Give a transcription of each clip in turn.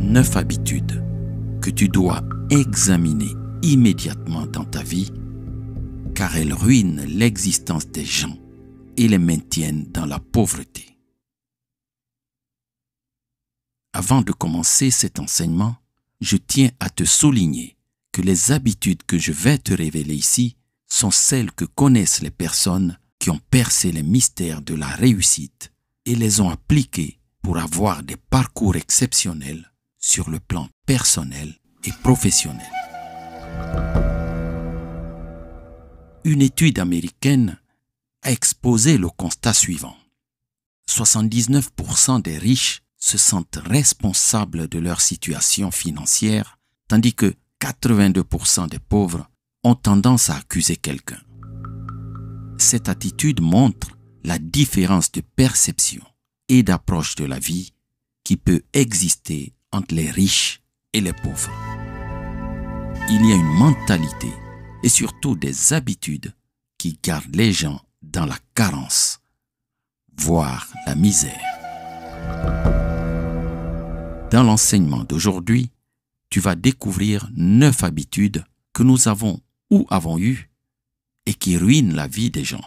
9 habitudes que tu dois examiner immédiatement dans ta vie, car elles ruinent l'existence des gens et les maintiennent dans la pauvreté. Avant de commencer cet enseignement, je tiens à te souligner que les habitudes que je vais te révéler ici sont celles que connaissent les personnes qui ont percé les mystères de la réussite et les ont appliquées pour avoir des parcours exceptionnels sur le plan personnel et professionnel. Une étude américaine a exposé le constat suivant. 79% des riches se sentent responsables de leur situation financière, tandis que 82% des pauvres ont tendance à accuser quelqu'un. Cette attitude montre la différence de perception et d'approche de la vie qui peut exister entre les riches et les pauvres. Il y a une mentalité et surtout des habitudes qui gardent les gens dans la carence, voire la misère. Dans l'enseignement d'aujourd'hui, tu vas découvrir 9 habitudes que nous avons ou avons eues et qui ruinent la vie des gens,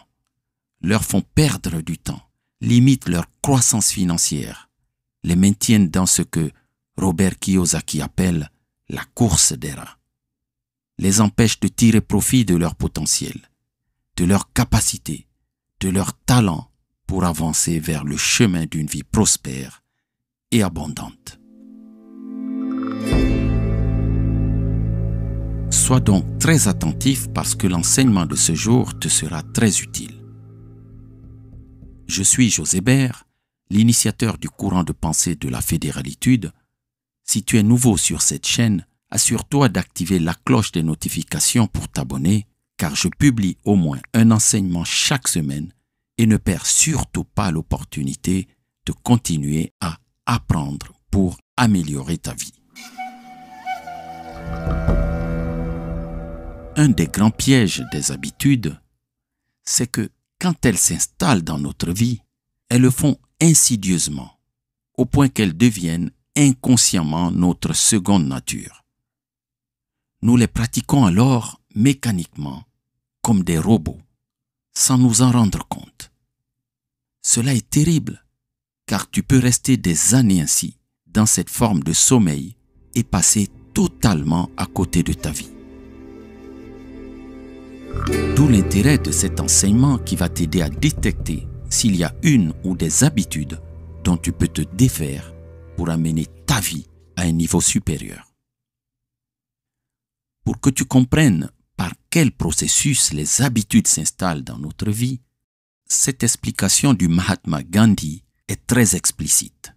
leur font perdre du temps, limitent leur croissance financière, les maintiennent dans ce que Robert Kiyosaki appelle la course des rats, les empêchent de tirer profit de leur potentiel, de leur capacité, de leur talent pour avancer vers le chemin d'une vie prospère et abondante. Sois donc très attentif parce que l'enseignement de ce jour te sera très utile. Je suis José Bert, l'initiateur du courant de pensée de la fédéralitude. Si tu es nouveau sur cette chaîne, assure-toi d'activer la cloche des notifications pour t'abonner, car je publie au moins un enseignement chaque semaine et ne perds surtout pas l'opportunité de continuer à apprendre pour améliorer ta vie. Un des grands pièges des habitudes, c'est que quand elles s'installent dans notre vie, elles le font insidieusement, au point qu'elles deviennent inconsciemment notre seconde nature. Nous les pratiquons alors mécaniquement, comme des robots, sans nous en rendre compte. Cela est terrible, car tu peux rester des années ainsi, dans cette forme de sommeil, et passer totalement à côté de ta vie. D'où l'intérêt de cet enseignement qui va t'aider à détecter s'il y a une ou des habitudes dont tu peux te défaire pour amener ta vie à un niveau supérieur. Pour que tu comprennes par quel processus les habitudes s'installent dans notre vie, cette explication du Mahatma Gandhi est très explicite.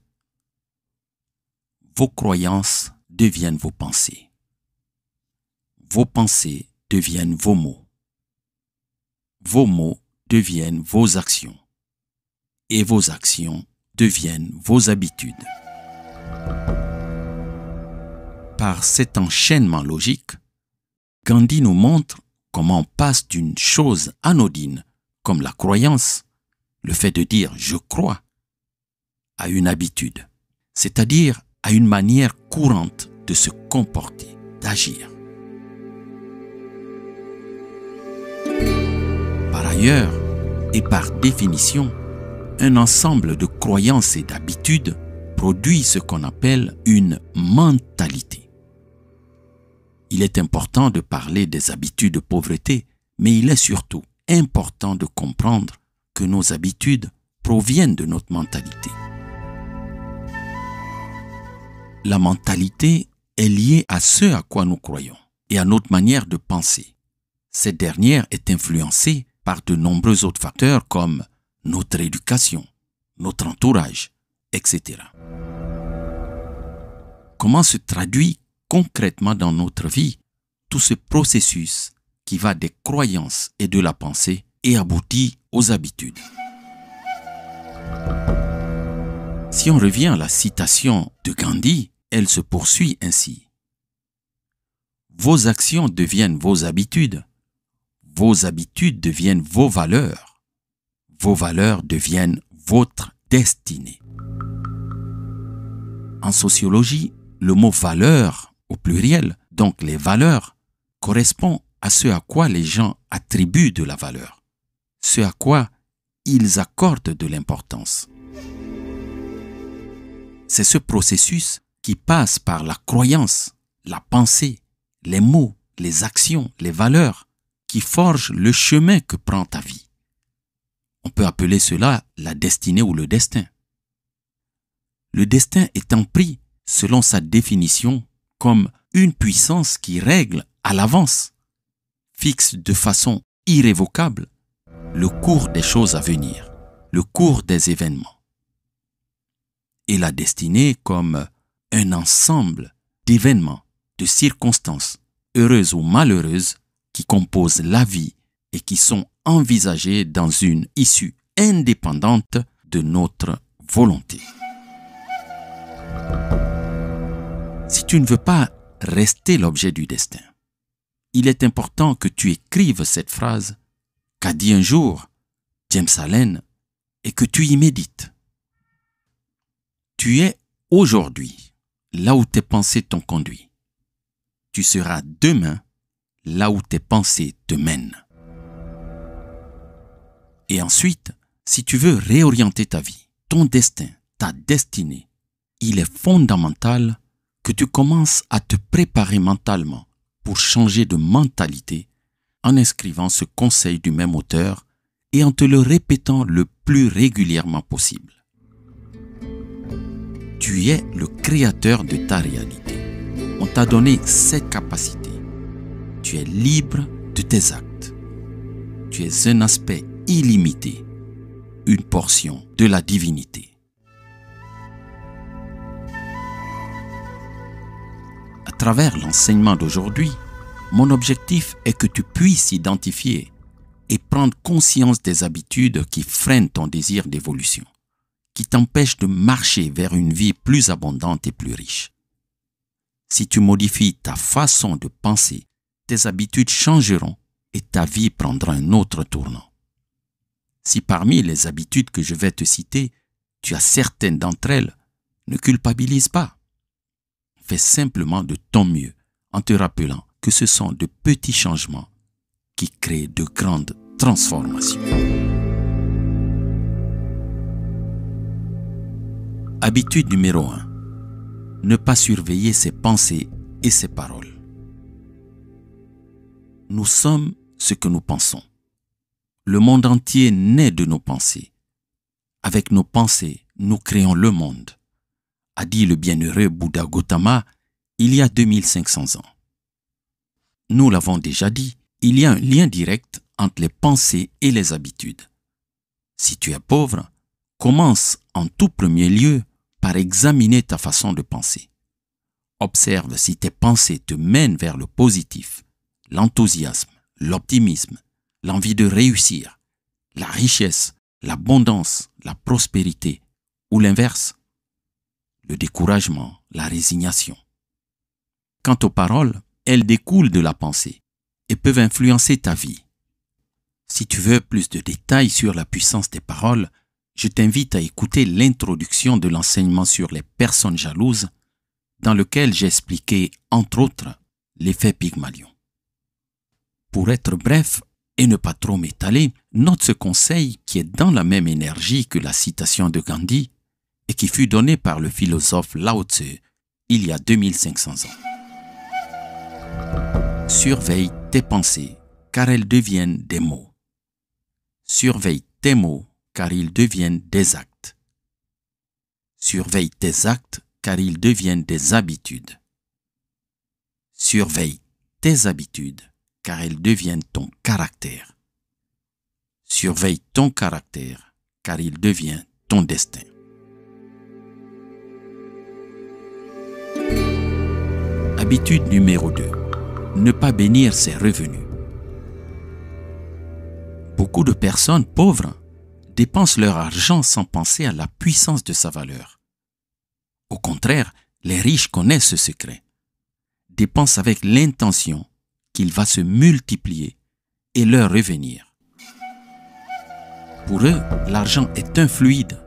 Vos croyances deviennent vos pensées. Vos pensées deviennent vos mots. Vos mots deviennent vos actions. Et vos actions deviennent vos habitudes. Par cet enchaînement logique, Gandhi nous montre comment on passe d'une chose anodine comme la croyance, le fait de dire « je crois », à une habitude, c'est-à-dire à une manière courante de se comporter, d'agir. Par ailleurs, et par définition, un ensemble de croyances et d'habitudes produit ce qu'on appelle une mentalité. Il est important de parler des habitudes de pauvreté, mais il est surtout important de comprendre que nos habitudes proviennent de notre mentalité. La mentalité est liée à ce à quoi nous croyons et à notre manière de penser. Cette dernière est influencée par de nombreux autres facteurs comme notre éducation, notre entourage, etc. Comment se traduit concrètement dans notre vie tout ce processus qui va des croyances et de la pensée et aboutit aux habitudes? Si on revient à la citation de Gandhi, elle se poursuit ainsi. Vos actions deviennent vos habitudes. Vos habitudes deviennent vos valeurs. Vos valeurs deviennent votre destinée. En sociologie, Le mot valeur au pluriel, donc les valeurs, correspond à ce à quoi les gens attribuent de la valeur, ce à quoi ils accordent de l'importance. C'est ce processus qui passe par la croyance, la pensée, les mots, les actions, les valeurs, qui forgent le chemin que prend ta vie. On peut appeler cela la destinée ou le destin. Le destin étant pris, selon sa définition, comme une puissance qui règle à l'avance, fixe de façon irrévocable le cours des choses à venir, le cours des événements. Et la destinée comme un ensemble d'événements, de circonstances, heureuses ou malheureuses, qui composent la vie et qui sont envisagées dans une issue indépendante de notre volonté. Si tu ne veux pas rester l'objet du destin, il est important que tu écrives cette phrase qu'a dit un jour James Allen et que tu y médites. Tu es aujourd'hui là où tes pensées t'ont conduit. Tu seras demain là où tes pensées te mènent. Et ensuite, si tu veux réorienter ta vie, ton destin, ta destinée, il est fondamental que tu commences à te préparer mentalement pour changer de mentalité en inscrivant ce conseil du même auteur et en te le répétant le plus régulièrement possible. Tu es le créateur de ta réalité. On t'a donné cette capacité. Tu es libre de tes actes. Tu es un aspect illimité, une portion de la divinité. À travers l'enseignement d'aujourd'hui, mon objectif est que tu puisses identifier et prendre conscience des habitudes qui freinent ton désir d'évolution, qui t'empêchent de marcher vers une vie plus abondante et plus riche. Si tu modifies ta façon de penser, tes habitudes changeront et ta vie prendra un autre tournant. Si parmi les habitudes que je vais te citer, tu as certaines d'entre elles, ne culpabilise pas. Fais simplement de ton mieux en te rappelant que ce sont de petits changements qui créent de grandes transformations. Habitude numéro 1. Ne pas surveiller ses pensées et ses paroles. Nous sommes ce que nous pensons. Le monde entier naît de nos pensées. Avec nos pensées, nous créons le monde, a dit le bienheureux Bouddha Gautama il y a 2500 ans. Nous l'avons déjà dit, il y a un lien direct entre les pensées et les habitudes. Si tu es pauvre, commence en tout premier lieu par examiner ta façon de penser. Observe si tes pensées te mènent vers le positif, l'enthousiasme, l'optimisme, l'envie de réussir, la richesse, l'abondance, la prospérité, ou l'inverse, le découragement, la résignation. Quant aux paroles, elles découlent de la pensée et peuvent influencer ta vie. Si tu veux plus de détails sur la puissance des paroles, je t'invite à écouter l'introduction de l'enseignement sur les personnes jalouses, dans lequel j'ai expliqué, entre autres, l'effet Pygmalion. Pour être bref et ne pas trop m'étaler, note ce conseil qui est dans la même énergie que la citation de Gandhi et qui fut donnée par le philosophe Lao Tzu il y a 2500 ans. Surveille tes pensées, car elles deviennent des mots. Surveille tes mots, car ils deviennent des actes. Surveille tes actes, car ils deviennent des habitudes. Surveille tes habitudes, car elles deviennent ton caractère. Surveille ton caractère, car il devient ton destin. Habitude numéro 2. Ne pas bénir ses revenus. Beaucoup de personnes pauvres dépensent leur argent sans penser à la puissance de sa valeur. Au contraire, les riches connaissent ce secret. Dépensent avec l'intention qu'il va se multiplier et leur revenir. Pour eux, l'argent est un fluide,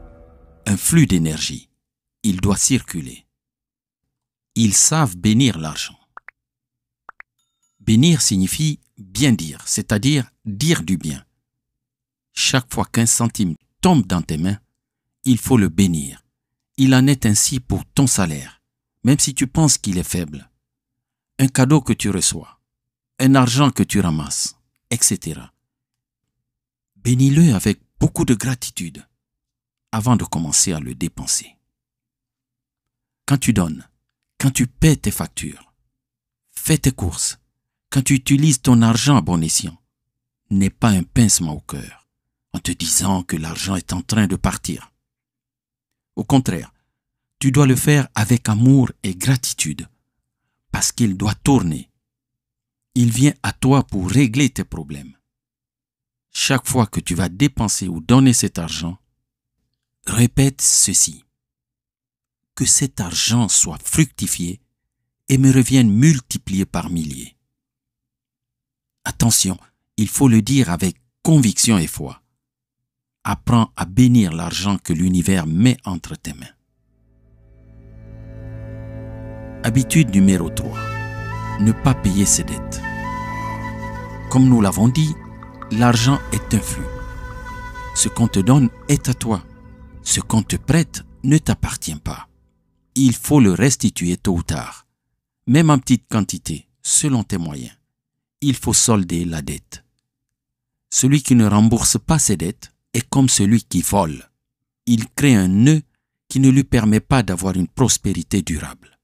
un flux d'énergie. Il doit circuler. Ils savent bénir l'argent. Bénir signifie bien dire, c'est-à-dire dire du bien. Chaque fois qu'un centime tombe dans tes mains, il faut le bénir. Il en est ainsi pour ton salaire, même si tu penses qu'il est faible. Un cadeau que tu reçois, un argent que tu ramasses, etc. Bénis-le avec beaucoup de gratitude avant de commencer à le dépenser. Quand tu donnes, quand tu paies tes factures, fais tes courses, quand tu utilises ton argent à bon escient, n'aie pas un pincement au cœur en te disant que l'argent est en train de partir. Au contraire, tu dois le faire avec amour et gratitude parce qu'il doit tourner. Il vient à toi pour régler tes problèmes. Chaque fois que tu vas dépenser ou donner cet argent, répète ceci. Que cet argent soit fructifié et me revienne multiplié par milliers. Attention, il faut le dire avec conviction et foi. Apprends à bénir l'argent que l'univers met entre tes mains. Habitude numéro 3. Ne pas payer ses dettes. Comme nous l'avons dit, l'argent est un flux. Ce qu'on te donne est à toi. Ce qu'on te prête ne t'appartient pas. Il faut le restituer tôt ou tard, même en petite quantité, selon tes moyens. Il faut solder la dette. Celui qui ne rembourse pas ses dettes est comme celui qui vole. Il crée un nœud qui ne lui permet pas d'avoir une prospérité durable.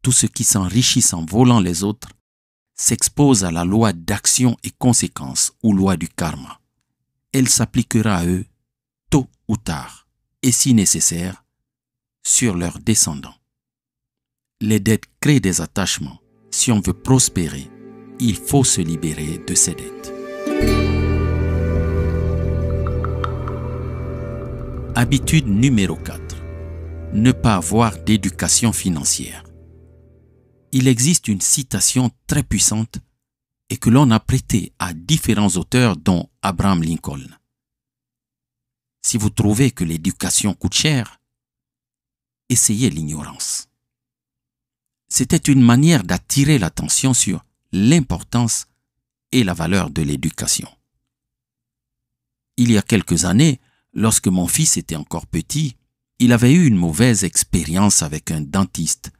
Tous ceux qui s'enrichissent en volant les autres s'exposent à la loi d'action et conséquence ou loi du karma. Elle s'appliquera à eux tôt ou tard, et si nécessaire, sur leurs descendants. Les dettes créent des attachements. Si on veut prospérer, il faut se libérer de ces dettes. Habitude numéro 4. Ne pas avoir d'éducation financière. Il existe une citation très puissante et que l'on a prêtée à différents auteurs dont Abraham Lincoln. Si vous trouvez que l'éducation coûte cher, essayez l'ignorance. C'était une manière d'attirer l'attention sur l'importance et la valeur de l'éducation. Il y a quelques années, lorsque mon fils était encore petit, il avait eu une mauvaise expérience avec un dentiste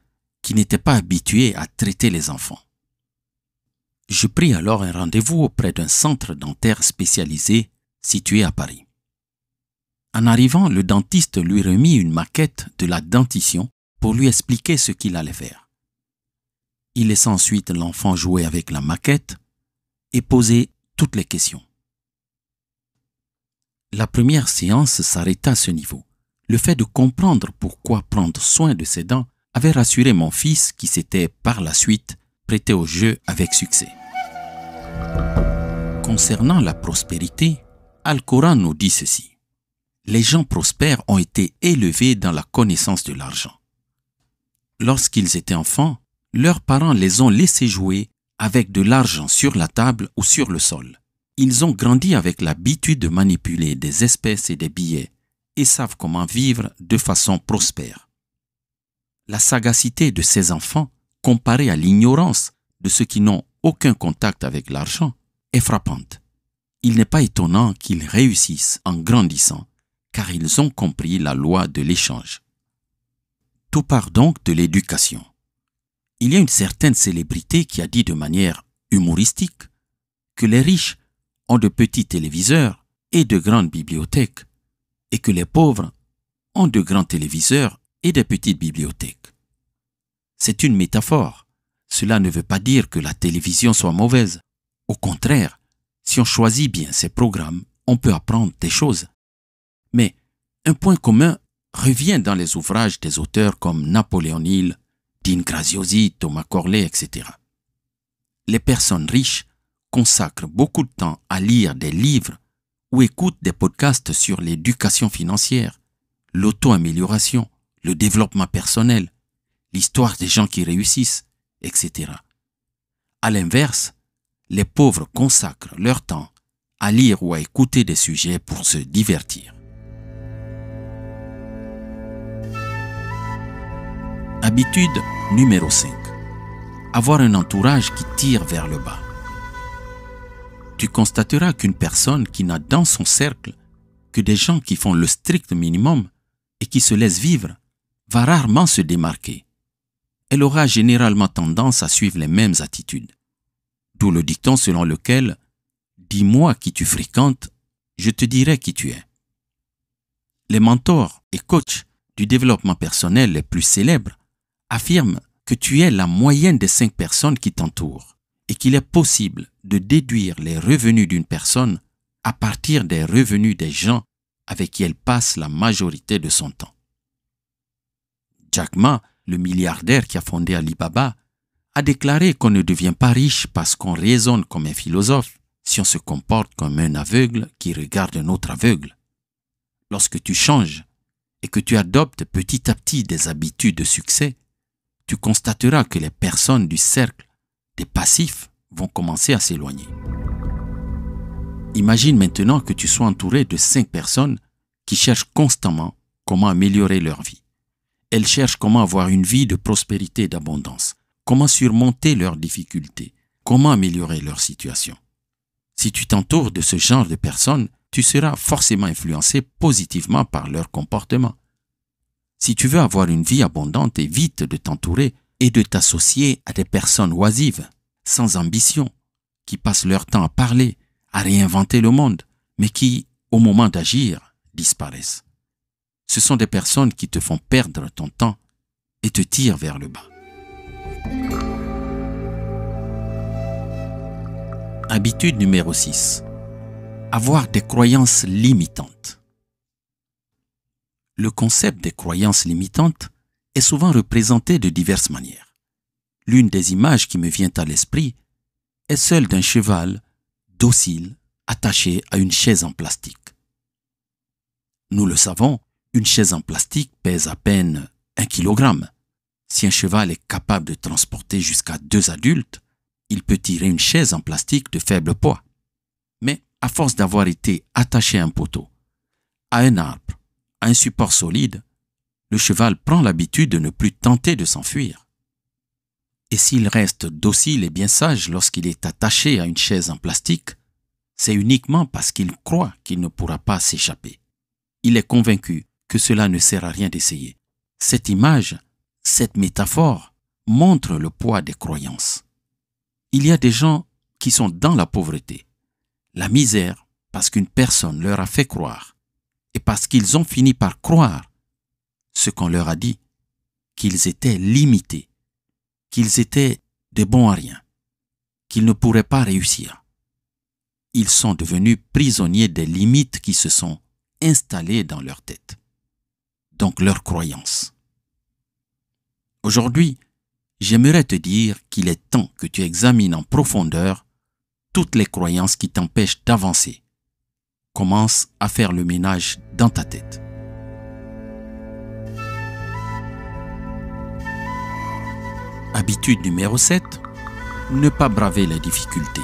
qui n'était pas habitué à traiter les enfants. Je pris alors un rendez-vous auprès d'un centre dentaire spécialisé situé à Paris. En arrivant, le dentiste lui remit une maquette de la dentition pour lui expliquer ce qu'il allait faire. Il laissa ensuite l'enfant jouer avec la maquette et poser toutes les questions. La première séance s'arrêta à ce niveau. Le fait de comprendre pourquoi prendre soin de ses dents avait rassuré mon fils qui s'était par la suite prêté au jeu avec succès. Concernant la prospérité, Al-Coran nous dit ceci. Les gens prospères ont été élevés dans la connaissance de l'argent. Lorsqu'ils étaient enfants, leurs parents les ont laissés jouer avec de l'argent sur la table ou sur le sol. Ils ont grandi avec l'habitude de manipuler des espèces et des billets et savent comment vivre de façon prospère. La sagacité de ces enfants, comparée à l'ignorance de ceux qui n'ont aucun contact avec l'argent, est frappante. Il n'est pas étonnant qu'ils réussissent en grandissant, car ils ont compris la loi de l'échange. Tout part donc de l'éducation. Il y a une certaine célébrité qui a dit de manière humoristique que les riches ont de petits téléviseurs et de grandes bibliothèques, et que les pauvres ont de grands téléviseurs et de petites bibliothèques. C'est une métaphore. Cela ne veut pas dire que la télévision soit mauvaise. Au contraire, si on choisit bien ses programmes, on peut apprendre des choses. Mais un point commun revient dans les ouvrages des auteurs comme Napoléon Hill, Dean Graziosi, Thomas Corley, etc. Les personnes riches consacrent beaucoup de temps à lire des livres ou écoutent des podcasts sur l'éducation financière, l'auto-amélioration, le développement personnel, l'histoire des gens qui réussissent, etc. À l'inverse, les pauvres consacrent leur temps à lire ou à écouter des sujets pour se divertir. Habitude numéro 5. Avoir un entourage qui tire vers le bas. Tu constateras qu'une personne qui n'a dans son cercle que des gens qui font le strict minimum et qui se laissent vivre va rarement se démarquer. Elle aura généralement tendance à suivre les mêmes attitudes. D'où le dicton selon lequel « Dis-moi qui tu fréquentes, je te dirai qui tu es ». Les mentors et coachs du développement personnel les plus célèbres affirment que tu es la moyenne des 5 personnes qui t'entourent et qu'il est possible de déduire les revenus d'une personne à partir des revenus des gens avec qui elle passe la majorité de son temps. Jack Ma, le milliardaire qui a fondé Alibaba, a déclaré qu'on ne devient pas riche parce qu'on raisonne comme un philosophe si on se comporte comme un aveugle qui regarde un autre aveugle. Lorsque tu changes et que tu adoptes petit à petit des habitudes de succès, tu constateras que les personnes du cercle des passifs vont commencer à s'éloigner. Imagine maintenant que tu sois entouré de 5 personnes qui cherchent constamment comment améliorer leur vie. Elles cherchent comment avoir une vie de prospérité et d'abondance, comment surmonter leurs difficultés, comment améliorer leur situation. Si tu t'entoures de ce genre de personnes, tu seras forcément influencé positivement par leur comportement. Si tu veux avoir une vie abondante, évite de t'entourer et de t'associer à des personnes oisives, sans ambition, qui passent leur temps à parler, à réinventer le monde, mais qui, au moment d'agir, disparaissent. Ce sont des personnes qui te font perdre ton temps et te tirent vers le bas. Habitude numéro 6. Avoir des croyances limitantes. Le concept des croyances limitantes est souvent représenté de diverses manières. L'une des images qui me vient à l'esprit est celle d'un cheval docile attaché à une chaise en plastique. Nous le savons, une chaise en plastique pèse à peine 1 kg. Si un cheval est capable de transporter jusqu'à 2 adultes, il peut tirer une chaise en plastique de faible poids. Mais à force d'avoir été attaché à un poteau, à un arbre, à un support solide, le cheval prend l'habitude de ne plus tenter de s'enfuir. Et s'il reste docile et bien sage lorsqu'il est attaché à une chaise en plastique, c'est uniquement parce qu'il croit qu'il ne pourra pas s'échapper. Il est convaincu que cela ne sert à rien d'essayer. Cette image, cette métaphore, montre le poids des croyances. Il y a des gens qui sont dans la pauvreté, la misère, parce qu'une personne leur a fait croire, et parce qu'ils ont fini par croire ce qu'on leur a dit, qu'ils étaient limités, qu'ils étaient de bons à rien, qu'ils ne pourraient pas réussir. Ils sont devenus prisonniers des limites qui se sont installées dans leur tête, donc leurs croyances. Aujourd'hui, j'aimerais te dire qu'il est temps que tu examines en profondeur toutes les croyances qui t'empêchent d'avancer. Commence à faire le ménage dans ta tête. Habitude numéro 7. Ne pas braver les difficultés.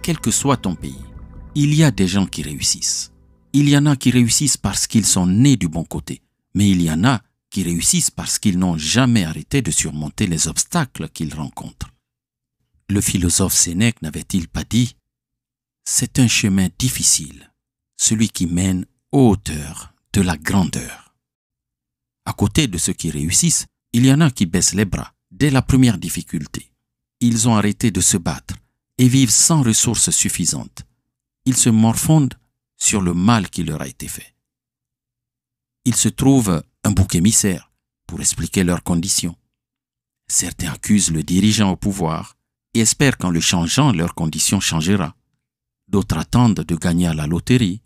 Quel que soit ton pays, il y a des gens qui réussissent. Il y en a qui réussissent parce qu'ils sont nés du bon côté, mais il y en a qui réussissent parce qu'ils n'ont jamais arrêté de surmonter les obstacles qu'ils rencontrent. Le philosophe Sénèque n'avait-il pas dit « C'est un chemin difficile, celui qui mène aux hauteurs de la grandeur ». À côté de ceux qui réussissent, il y en a qui baissent les bras dès la première difficulté. Ils ont arrêté de se battre et vivent sans ressources suffisantes. Ils se morfondent sur le mal qui leur a été fait. Ils se trouvent un bouc émissaire pour expliquer leurs conditions. Certains accusent le dirigeant au pouvoir et espèrent qu'en le changeant, leurs conditions changera. D'autres attendent de gagner à la loterie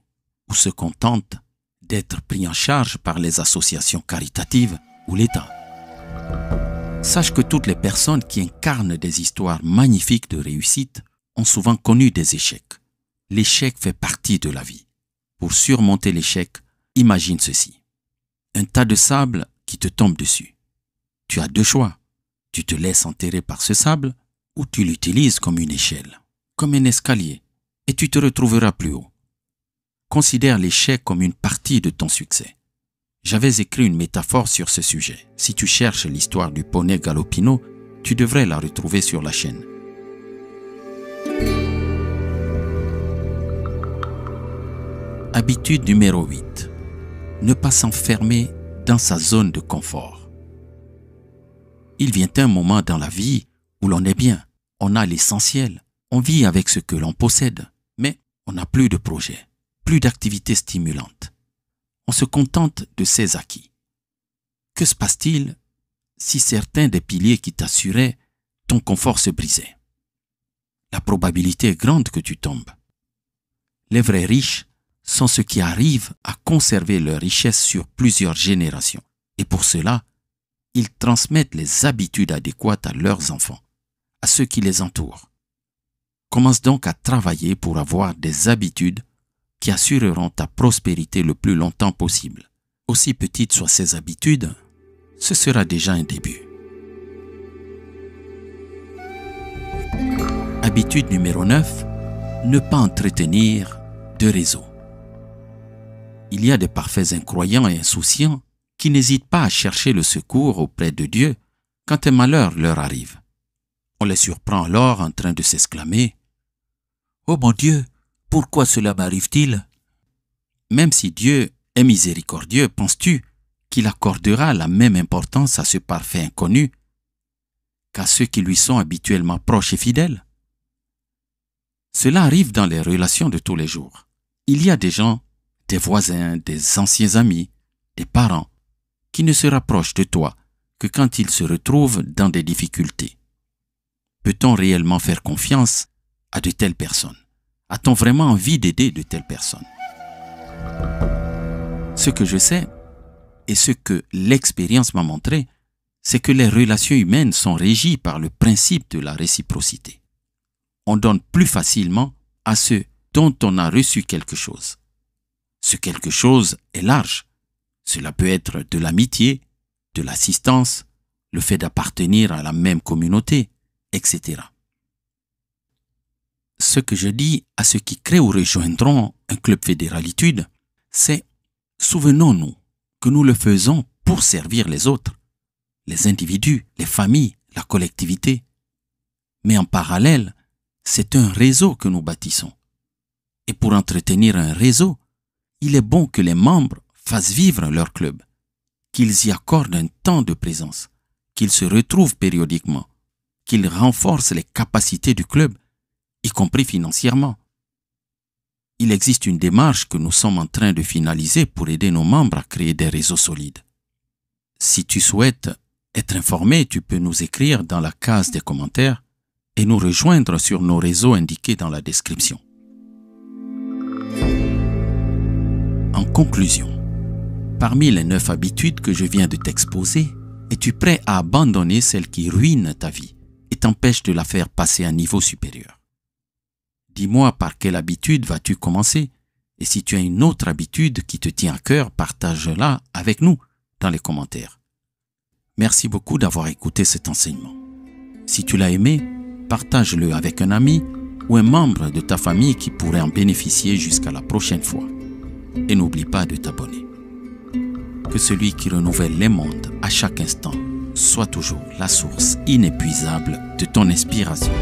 ou se contentent d'être pris en charge par les associations caritatives ou l'État. Sache que toutes les personnes qui incarnent des histoires magnifiques de réussite ont souvent connu des échecs. L'échec fait partie de la vie. Pour surmonter l'échec, imagine ceci. Un tas de sable qui te tombe dessus. Tu as 2 choix. Tu te laisses enterrer par ce sable ou tu l'utilises comme une échelle, comme un escalier, et tu te retrouveras plus haut. Considère l'échec comme une partie de ton succès. J'avais écrit une métaphore sur ce sujet. Si tu cherches l'histoire du poney Galopino, tu devrais la retrouver sur la chaîne. Habitude numéro 8. Ne pas s'enfermer dans sa zone de confort. Il vient un moment dans la vie où l'on est bien, on a l'essentiel, on vit avec ce que l'on possède, mais on n'a plus de projet, plus d'activités stimulantes. On se contente de ses acquis. Que se passe-t-il si certains des piliers qui t'assuraient ton confort se brisaient? La probabilité est grande que tu tombes. Les vrais riches sont ceux qui arrivent à conserver leur richesse sur plusieurs générations. Et pour cela, ils transmettent les habitudes adéquates à leurs enfants, à ceux qui les entourent. Commence donc à travailler pour avoir des habitudes qui assureront ta prospérité le plus longtemps possible. Aussi petites soient ces habitudes, ce sera déjà un début. Habitude numéro 9, ne pas entretenir de réseau. Il y a des parfaits incroyants et insouciants qui n'hésitent pas à chercher le secours auprès de Dieu quand un malheur leur arrive. On les surprend alors en train de s'exclamer « Oh mon Dieu, pourquoi cela m'arrive-t-il » Même si Dieu est miséricordieux, penses-tu qu'il accordera la même importance à ce parfait inconnu qu'à ceux qui lui sont habituellement proches et fidèles? Cela arrive dans les relations de tous les jours. Il y a des gens, des voisins, des anciens amis, des parents, qui ne se rapprochent de toi que quand ils se retrouvent dans des difficultés. Peut-on réellement faire confiance à de telles personnes? A-t-on vraiment envie d'aider de telles personnes? Ce que je sais, et ce que l'expérience m'a montré, c'est que les relations humaines sont régies par le principe de la réciprocité. On donne plus facilement à ceux dont on a reçu quelque chose. Ce quelque chose est large. Cela peut être de l'amitié, de l'assistance, le fait d'appartenir à la même communauté, etc. Ce que je dis à ceux qui créent ou rejoindront un club fédéralitude, c'est souvenons-nous que nous le faisons pour servir les autres, les individus, les familles, la collectivité. Mais en parallèle, c'est un réseau que nous bâtissons. Et pour entretenir un réseau, il est bon que les membres fassent vivre leur club, qu'ils y accordent un temps de présence, qu'ils se retrouvent périodiquement, qu'ils renforcent les capacités du club, y compris financièrement. Il existe une démarche que nous sommes en train de finaliser pour aider nos membres à créer des réseaux solides. Si tu souhaites être informé, tu peux nous écrire dans la case des commentaires et nous rejoindre sur nos réseaux indiqués dans la description. En conclusion, parmi les 9 habitudes que je viens de t'exposer, es-tu prêt à abandonner celles qui ruinent ta vie et t'empêchent de la faire passer à un niveau supérieur? Dis-moi par quelle habitude vas-tu commencer et si tu as une autre habitude qui te tient à cœur, partage-la avec nous dans les commentaires. Merci beaucoup d'avoir écouté cet enseignement. Si tu l'as aimé, partage-le avec un ami ou un membre de ta famille qui pourrait en bénéficier jusqu'à la prochaine fois. Et n'oublie pas de t'abonner. Que celui qui renouvelle les mondes à chaque instant soit toujours la source inépuisable de ton inspiration.